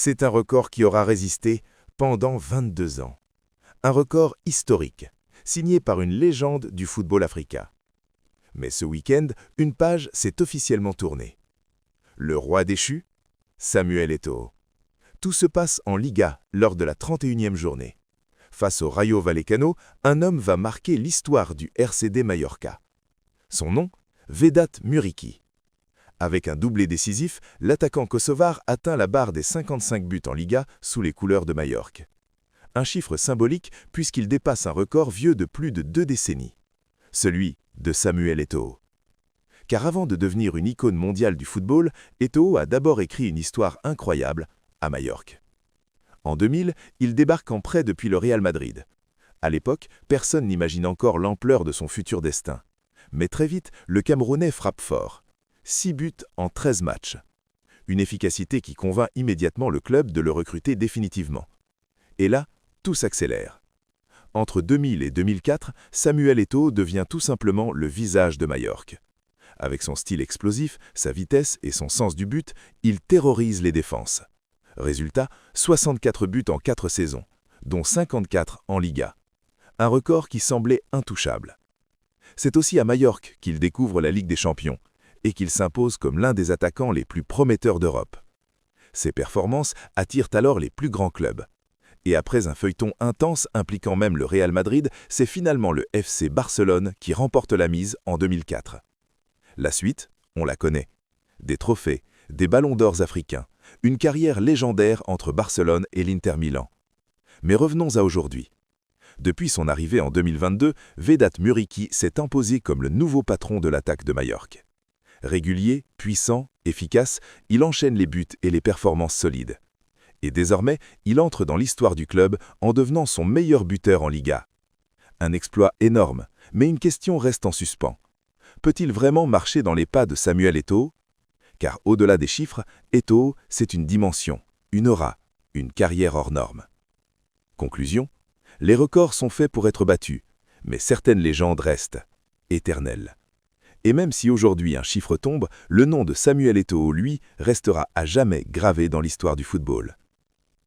C'est un record qui aura résisté pendant 22 ans. Un record historique, signé par une légende du football africain. Mais ce week-end, une page s'est officiellement tournée. Le roi déchu, Samuel Eto'o. Tout se passe en Liga lors de la 31e journée. Face au Rayo Vallecano, un homme va marquer l'histoire du RCD Mallorca. Son nom, Vedat Muriqi. Avec un doublé décisif, l'attaquant kosovar atteint la barre des 55 buts en Liga sous les couleurs de Majorque. Un chiffre symbolique puisqu'il dépasse un record vieux de plus de 2 décennies. Celui de Samuel Eto'o. Car avant de devenir une icône mondiale du football, Eto'o a d'abord écrit une histoire incroyable à Majorque. En 2000, il débarque en prêt depuis le Real Madrid. À l'époque, personne n'imagine encore l'ampleur de son futur destin. Mais très vite, le Camerounais frappe fort. 6 buts en 13 matchs. Une efficacité qui convainc immédiatement le club de le recruter définitivement. Et là, tout s'accélère. Entre 2000 et 2004, Samuel Eto'o devient tout simplement le visage de Majorque. Avec son style explosif, sa vitesse et son sens du but, il terrorise les défenses. Résultat, 64 buts en 4 saisons, dont 54 en Liga. Un record qui semblait intouchable. C'est aussi à Majorque qu'il découvre la Ligue des Champions et qu'il s'impose comme l'un des attaquants les plus prometteurs d'Europe. Ses performances attirent alors les plus grands clubs. Et après un feuilleton intense impliquant même le Real Madrid, c'est finalement le FC Barcelone qui remporte la mise en 2004. La suite, on la connaît. Des trophées, des ballons d'or africains, une carrière légendaire entre Barcelone et l'Inter Milan. Mais revenons à aujourd'hui. Depuis son arrivée en 2022, Vedat Muriqi s'est imposé comme le nouveau patron de l'attaque de Majorque. Régulier, puissant, efficace, il enchaîne les buts et les performances solides. Et désormais, il entre dans l'histoire du club en devenant son meilleur buteur en Liga. Un exploit énorme, mais une question reste en suspens. Peut-il vraiment marcher dans les pas de Samuel Eto'o? Car au-delà des chiffres, Eto'o, c'est une dimension, une aura, une carrière hors norme. Conclusion, les records sont faits pour être battus, mais certaines légendes restent, éternelles. Et même si aujourd'hui un chiffre tombe, le nom de Samuel Eto'o, lui, restera à jamais gravé dans l'histoire du football.